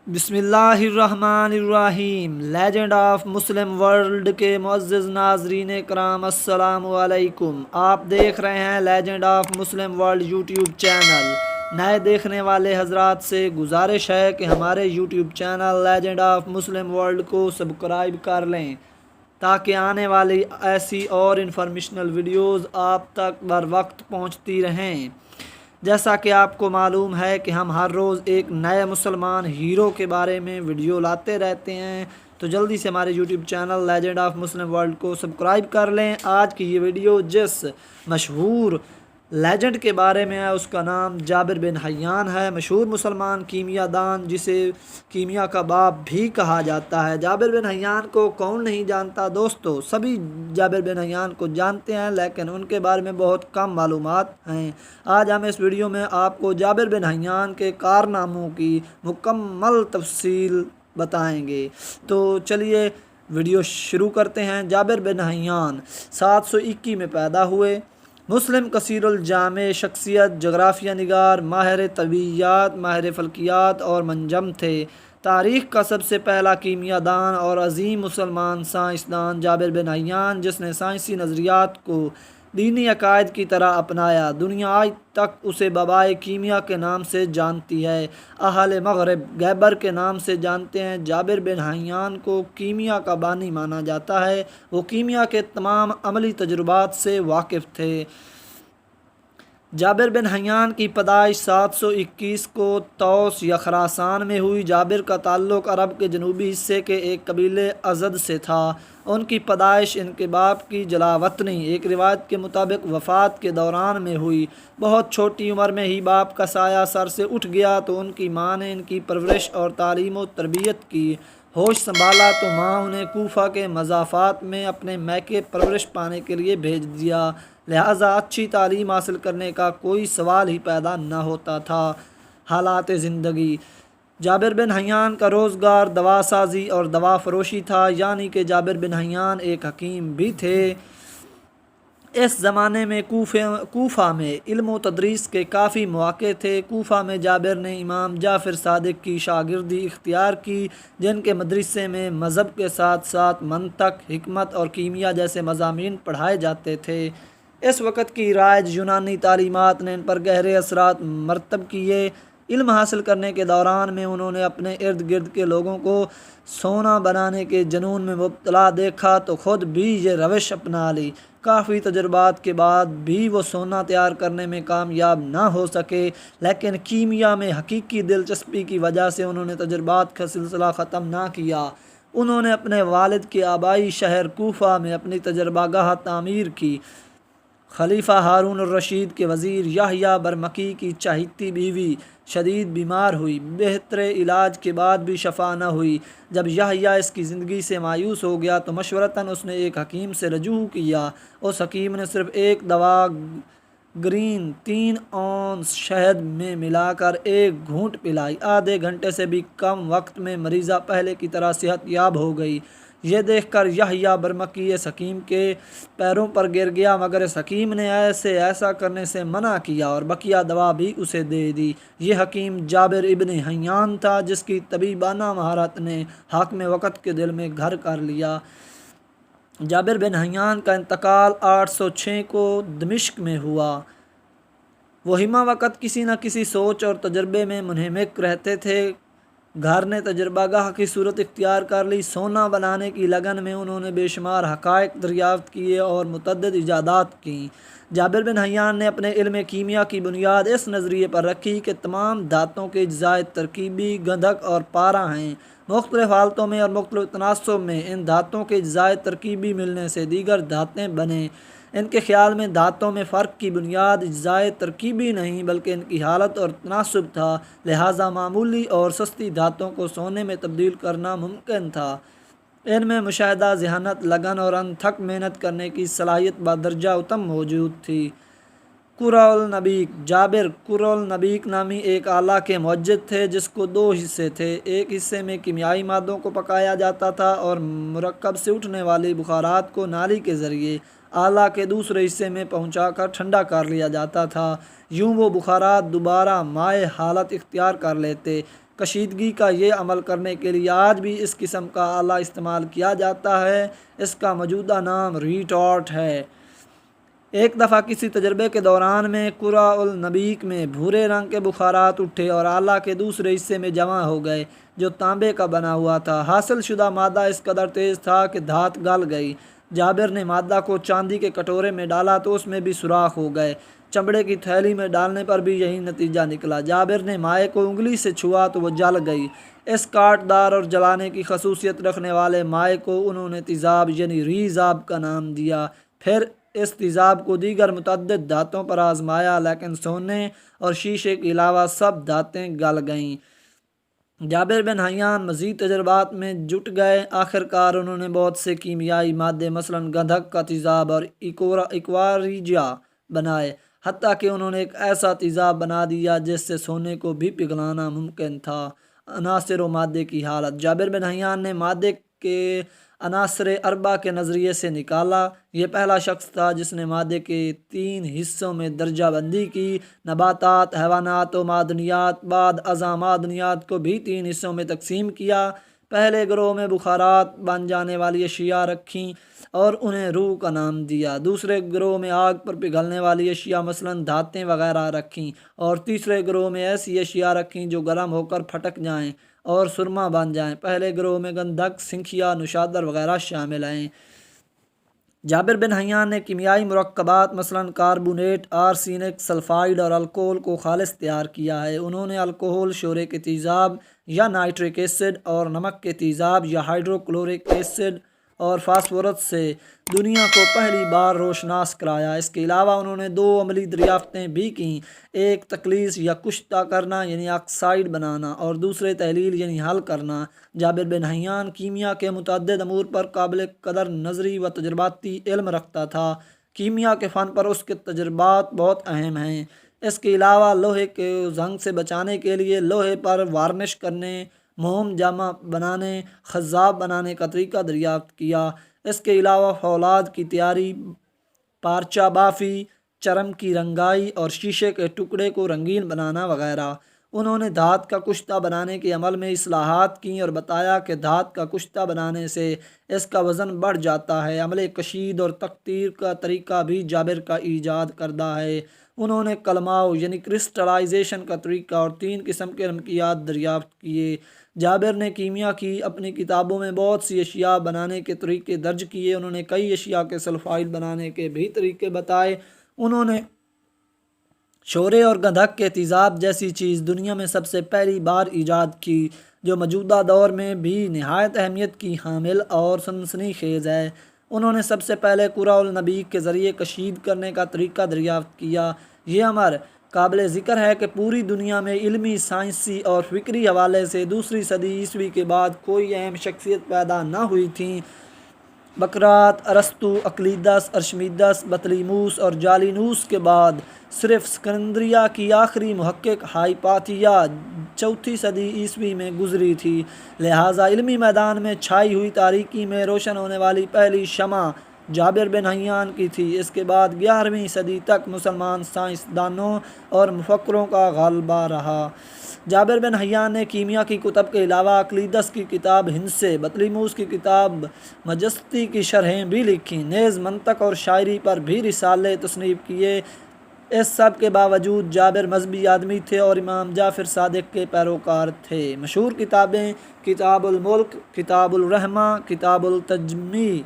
بسم اللہ الرحمن الرحیم۔ لیجنڈ آف مسلم ورلڈ کے معزز ناظرین کرام، السلام علیکم۔ آپ دیکھ رہے ہیں legend of Muslim world YouTube channel. نئے دیکھنے والے حضرات سے گزارش ہے کہ ہمارے YouTube channel legend of Muslim world کو سبسکرائب کر لیں تاکہ آنے والی ایسی اور انفارمیشنل ویڈیوز آپ تک بر وقت پہنچتی رہیں۔ جیسا کہ آپ کو معلوم ہے کہ ہم ہر روز ایک نئے مسلمان ہیرو کے بارے میں ویڈیو لاتے رہتے ہیں، تو جلدی سے ہمارے YouTube channel legend of Muslim world کو سبسکرائب کر لیں۔ آج کی یہ ویڈیو جس مشہور لیجنڈ کے بارے میں ہے اس کا نام جابر بن حیان ہے، مشہور مسلمان کیمیا دان جسے کیمیا کا باپ بھی کہا جاتا ہے۔ جابر بن حیان کو کون نہیں جانتا دوستو، سبھی جابر بن حیان کو جانتے ہیں لیکن ان کے بارے میں بہت کم معلومات ہیں۔ آج ہم اس ویڈیو میں آپ کو جابر بن حیان کے کارناموں کی مکمل تفصیل بتائیں گے، تو چلیے ویڈیو شروع کرتے ہیں۔ جابر بن حیان 721 میں پیدا ہوئے، مسلم کثیر الجامع شخصیت، جغرافیہ نگار، ماہر طبیعیات، ماہر فلکیات اور منجم تھے۔ تاریخ کا سب سے پہلا کیمیا دان اور عظیم مسلمان سائنسدان جابر بن حیان، جس نے سائنسی نظریات کو دینی عقائد کی طرح اپنایا۔ دنیا آج تک اسے بابائے کیمیا کے نام سے جانتی ہے، اہل مغرب گیبر کے نام سے جانتے ہیں۔ جابر بن حیان کو کیمیا کا بانی مانا جاتا ہے، وہ کیمیا کے تمام عملی تجربات سے واقف تھے۔ جابر بن حیان کی پیدائش 721 کو طوس یا خراسان میں ہوئی۔ جابر کا تعلق عرب کے جنوبی حصے کے ایک قبیلے ازد سے تھا۔ ان کی پیدائش ان کے باپ کی جلا وطنی ایک روایت کے مطابق وفات کے دوران میں ہوئی۔ بہت چھوٹی عمر میں ہی باپ کا سایہ سر سے اٹھ گیا تو ان کی ماں نے ان کی پرورش اور تعلیم و تربیت کی۔ ہوش سنبھالا تو ماں انہیں کوفہ کے مضافات میں اپنے میکے پرورش پانے کے لیے بھیج دیا، لہٰذا اچھی تعلیم حاصل کرنے کا کوئی سوال ہی پیدا نہ ہوتا تھا۔ حالات زندگی: جابر بن حیان کا روزگار دوا سازی اور دوا فروشی تھا، یعنی کہ جابر بن حیان ایک حکیم بھی تھے۔ اس زمانے میں کوفہ میں علم و تدریس کے کافی مواقع تھے۔ کوفہ میں جابر نے امام جعفر صادق کی شاگردی اختیار کی، جن کے مدرسے میں مذہب کے ساتھ ساتھ منطق، حکمت اور کیمیا جیسے مضامین پڑھائے جاتے تھے۔ اس وقت کی رائج یونانی تعلیمات نے ان پر گہرے اثرات مرتب کیے۔ علم حاصل کرنے کے دوران میں انہوں نے اپنے ارد گرد کے لوگوں کو سونا بنانے کے جنون میں مبتلا دیکھا تو خود بھی یہ روش اپنا لی۔ کافی تجربات کے بعد بھی وہ سونا تیار کرنے میں کامیاب نہ ہو سکے، لیکن کیمیا میں حقیقی دلچسپی کی وجہ سے انہوں نے تجربات کا سلسلہ ختم نہ کیا۔ انہوں نے اپنے والد کے آبائی شہر کوفہ میں اپنی تجربہ گاہ تعمیر کی۔ خلیفہ ہارون الرشید کے وزیر یحییٰ برمکی کی چہیتی بیوی شدید بیمار ہوئی، بہتر علاج کے بعد بھی شفا نہ ہوئی۔ جب یحییٰ اس کی زندگی سے مایوس ہو گیا تو مشورتاً اس نے ایک حکیم سے رجوع کیا۔ اس حکیم نے صرف ایک دوا گرین 3 اونس شہد میں ملا کر ایک گھونٹ پلائی۔ آدھے گھنٹے سے بھی کم وقت میں مریضہ پہلے کی طرح صحت یاب ہو گئی۔ یہ دیکھ کر یحییٰ برمکی اس حکیم کے پیروں پر گر گیا، مگر اس حکیم نے ایسا کرنے سے منع کیا اور بقیہ دوا بھی اسے دے دی۔ یہ حکیم جابر ابن حیان تھا، جس کی طبیبانہ مہارت نے حاکم وقت کے دل میں گھر کر لیا۔ جابر بن حیان کا انتقال 806 کو دمشق میں ہوا۔ وہ ہمہ وقت کسی نہ کسی سوچ اور تجربے میں منہمک رہتے تھے۔ گھر نے تجربہ گاہ کی صورت اختیار کر لی۔ سونا بنانے کی لگن میں انہوں نے بے شمار حقائق دریافت کیے اور متعدد ایجادات کیں۔ جابر بن حیان نے اپنے علم کیمیا کی بنیاد اس نظریے پر رکھی کہ تمام دھاتوں کے اجزاء ترکیبی گندھک اور پارہ ہیں۔ مختلف حالتوں میں اور مختلف تناسب میں ان دھاتوں کے اجزاء ترکیبی ملنے سے دیگر دھاتیں بنیں۔ ان کے خیال میں دھاتوں میں فرق کی بنیاد اجزاء ترکیبی نہیں بلکہ ان کی حالت اور تناسب تھا، لہٰذا معمولی اور سستی دھاتوں کو سونے میں تبدیل کرنا ممکن تھا۔ ان میں مشاہدہ ذہانت، لگن اور انتھک محنت کرنے کی صلاحیت بدرجہ اتم موجود تھی۔ قرہ النبیق: جابر قرہ النبیق نامی ایک آلہ کے موجد تھے جس کو 2 حصے تھے۔ ایک حصے میں کیمیائی مادوں کو پکایا جاتا تھا اور مرکب سے اٹھنے والی بخارات کو نالی کے ذریعے آلہ کے دوسرے حصے میں پہنچا کر ٹھنڈا کر لیا جاتا تھا۔ یوں وہ بخارات دوبارہ مائع حالت اختیار کر لیتے۔ کشیدگی کا یہ عمل کرنے کے لیے آج بھی اس قسم کا آلہ استعمال کیا جاتا ہے۔ اس کا موجودہ نام ریٹارٹ ہے۔ ایک دفعہ کسی تجربے کے دوران میں قرع النبیک میں بھورے رنگ کے بخارات اٹھے اور آلہ کے دوسرے حصے میں جمع ہو گئے جو تانبے کا بنا ہوا تھا۔ حاصل شدہ مادہ اس قدر تیز تھا کہ دھات گل گئی۔ جابر نے مادہ کو چاندی کے کٹورے میں ڈالا تو اس میں بھی سوراخ ہو گئے۔ چمڑے کی تھیلی میں ڈالنے پر بھی یہی نتیجہ نکلا۔ جابر نے مائع کو انگلی سے چھوا تو وہ جل گئی۔ اس کاٹ دار اور جلانے کی خصوصیت رکھنے والے مائع کو انہوں نے تیزاب یعنی ریزاب کا نام دیا۔ پھر اس تیزاب کو دیگر متعدد دھاتوں پر آزمایا لیکن سونے اور شیشے کے علاوہ سب دھاتیں گل گئیں۔ جابر بن حیان مزید تجربات میں جٹ گئے۔ آخر کار انہوں نے بہت سے کیمیائی مادے مثلاً گندھک کا تیزاب اور ایکواریجا بنائے، حتیٰ کہ انہوں نے ایک ایسا تیزاب بنا دیا جس سے سونے کو بھی پگھلانا ممکن تھا۔ عناصر و مادے کی حالت۔ جابر بن حیان نے مادے کے عناصر اربع کے نظریے سے نکالا۔ یہ پہلا شخص تھا جس نے مادے کے 3 حصوں میں درجہ بندی کی، نباتات، حیوانات و معدنیات۔ بعد ازاں معدنیات کو بھی 3 حصوں میں تقسیم کیا۔ پہلے گروہ میں بخارات بن جانے والی اشیاء رکھیں اور انہیں روح کا نام دیا۔ دوسرے گروہ میں آگ پر پگھلنے والی اشیاء مثلاً دھاتیں وغیرہ رکھیں، اور تیسرے گروہ میں ایسی اشیاء رکھیں جو گرم ہو کر پھٹک جائیں اور سرما بن جائیں۔ پہلے گروہ میں گندھک، سنکھیا، نوشادر وغیرہ شامل ہیں۔ جابر بن حیان نے کیمیائی مرکبات مثلاً کاربونیٹ، آرسینک، سلفائڈ اور الکوہول کو خالص تیار کیا ہے۔ انہوں نے الکوہول شورے کے تیزاب یا نائٹرک ایسڈ اور نمک کے تیزاب یا ہائیڈروکلورک ایسڈ اور فاسفورس سے دنیا کو پہلی بار روشناس کرایا۔ اس کے علاوہ انہوں نے 2 عملی دریافتیں بھی کیں، ایک تخلیص یا کشتہ کرنا یعنی آکسائڈ بنانا، اور دوسرے تحلیل یعنی حل کرنا۔ جابر بن حیان کیمیا کے متعدد امور پر قابل قدر نظری و تجرباتی علم رکھتا تھا۔ کیمیا کے فن پر اس کے تجربات بہت اہم ہیں۔ اس کے علاوہ لوہے کے زنگ سے بچانے کے لیے لوہے پر وارنش کرنے، موم جامہ بنانے، خضاب بنانے کا طریقہ دریافت کیا۔ اس کے علاوہ فولاد کی تیاری، پارچہ بافی، چرم کی رنگائی اور شیشے کے ٹکڑے کو رنگین بنانا وغیرہ۔ انہوں نے دھات کا کشتہ بنانے کے عمل میں اصلاحات کیں اور بتایا کہ دھات کا کشتہ بنانے سے اس کا وزن بڑھ جاتا ہے۔ عمل کشید اور تقطیر کا طریقہ بھی جابر کا ایجاد کردہ ہے۔ انہوں نے کلماؤ یعنی کرسٹلائزیشن کا طریقہ اور 3 قسم کے نمکیات دریافت کیے۔ جابر نے کیمیا کی اپنی کتابوں میں بہت سی اشیاء بنانے کے طریقے درج کیے۔ انہوں نے کئی اشیاء کے سلفائڈ بنانے کے بھی طریقے بتائے۔ انہوں نے شورے اور گندھک کے تیزاب جیسی چیز دنیا میں سب سے پہلی بار ایجاد کی، جو موجودہ دور میں بھی نہایت اہمیت کی حامل اور سنسنی خیز ہے۔ انہوں نے سب سے پہلے قرع النبیک کے ذریعے کشید کرنے کا طریقہ دریافت کیا۔ یہ امر قابل ذکر ہے کہ پوری دنیا میں علمی، سائنسی اور فکری حوالے سے دوسری صدی عیسوی کے بعد کوئی اہم شخصیت پیدا نہ ہوئی تھی۔ بقراط، ارسطو، اقلیدس، ارشمیدس، بطلیموس اور جالینوس کے بعد صرف اسکندریہ کی آخری محقق ہائپاتیا 4 صدی عیسوی میں گزری تھی۔ لہٰذا علمی میدان میں چھائی ہوئی تاریکی میں روشن ہونے والی پہلی شمع جابر بن حیان کی تھی۔ اس کے بعد 11ویں صدی تک مسلمان سائنسدانوں اور مفکروں کا غلبہ رہا۔ جابر بن حیان نے کیمیا کی کتب کے علاوہ اقلیدس کی کتاب ہندسے، بطلیموس کی کتاب مجستی کی شرحیں بھی لکھیں، نیز منطق اور شاعری پر بھی رسالے تصنیف کیے۔ اس سب کے باوجود جابر مذہبی آدمی تھے اور امام جعفر صادق کے پیروکار تھے۔ مشہور کتابیں کتاب الملک، کتاب الرحمہ، کتاب التجمی،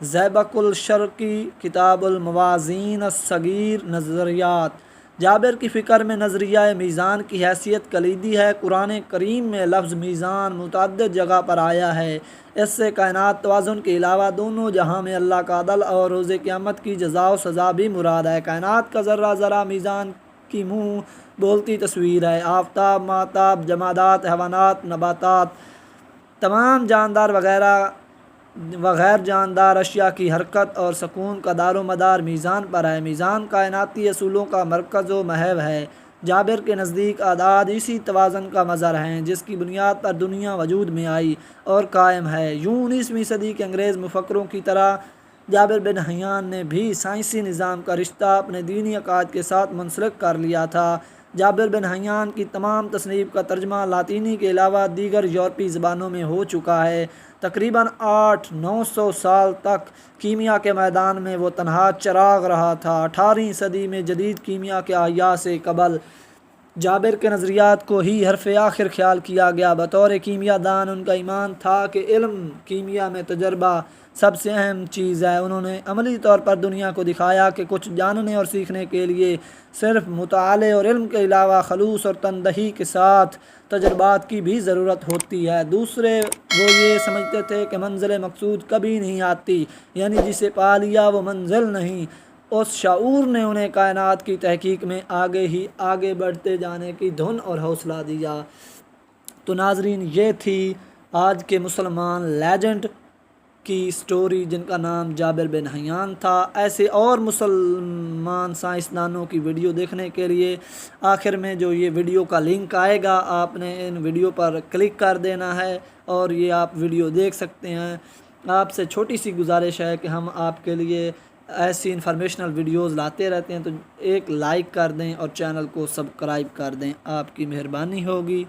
زیبق الشرقی، کتاب الموازین الصغیر، نظریات۔ جابر کی فکر میں نظریہ میزان کی حیثیت کلیدی ہے۔ قرآن کریم میں لفظ میزان متعدد جگہ پر آیا ہے۔ اس سے کائنات توازن کے علاوہ دونوں جہاں میں اللہ کا عدل اور روز قیامت کی جزا و سزا بھی مراد ہے۔ کائنات کا ذرہ ذرہ میزان کی منہ بولتی تصویر ہے۔ آفتاب، ماہتاب، جمادات، حیوانات، نباتات، تمام جاندار وغیر جاندار اشیاء کی حرکت اور سکون کا دار و مدار میزان پر ہے۔ میزان کائناتی اصولوں کا مرکز و محور ہے۔ جابر کے نزدیک اعداد اسی توازن کا مظہر ہیں جس کی بنیاد پر دنیا وجود میں آئی اور قائم ہے۔ یوں 19ویں صدی کے انگریز مفکروں کی طرح جابر بن حیان نے بھی سائنسی نظام کا رشتہ اپنے دینی عقائد کے ساتھ منسلک کر لیا تھا۔ جابر بن حیان کی تمام تصنیف کا ترجمہ لاطینی کے علاوہ دیگر یورپی زبانوں میں ہو چکا ہے۔ تقریباً 800-900 سال تک کیمیا کے میدان میں وہ تنہا چراغ رہا تھا۔ 18ویں صدی میں جدید کیمیا کے احیا سے قبل جابر کے نظریات کو ہی حرف آخر خیال کیا گیا۔ بطور کیمیا دان ان کا ایمان تھا کہ علم کیمیا میں تجربہ سب سے اہم چیز ہے۔ انہوں نے عملی طور پر دنیا کو دکھایا کہ کچھ جاننے اور سیکھنے کے لیے صرف مطالعے اور علم کے علاوہ خلوص اور تندہی کے ساتھ تجربات کی بھی ضرورت ہوتی ہے۔ دوسرے وہ یہ سمجھتے تھے کہ منزل مقصود کبھی نہیں آتی، یعنی جسے پا لیا وہ منزل نہیں۔ اس شعور نے انہیں کائنات کی تحقیق میں آگے ہی آگے بڑھتے جانے کی دھن اور حوصلہ دیا۔ تو ناظرین، یہ تھی آج کے مسلمان لیجنڈ کی سٹوری جن کا نام جابر بن حیان تھا۔ ایسے اور مسلمان سائنسدانوں کی ویڈیو دیکھنے کے لیے آخر میں جو یہ ویڈیو کا لنک آئے گا، آپ نے ان ویڈیو پر کلک کر دینا ہے اور یہ آپ ویڈیو دیکھ سکتے ہیں۔ آپ سے چھوٹی سی گزارش ہے کہ ہم آپ کے لیے ایسی انفارمیشنل ویڈیوز لاتے رہتے ہیں، تو ایک لائک کر دیں اور چینل کو سبسکرائب کر دیں، آپ کی مہربانی ہوگی۔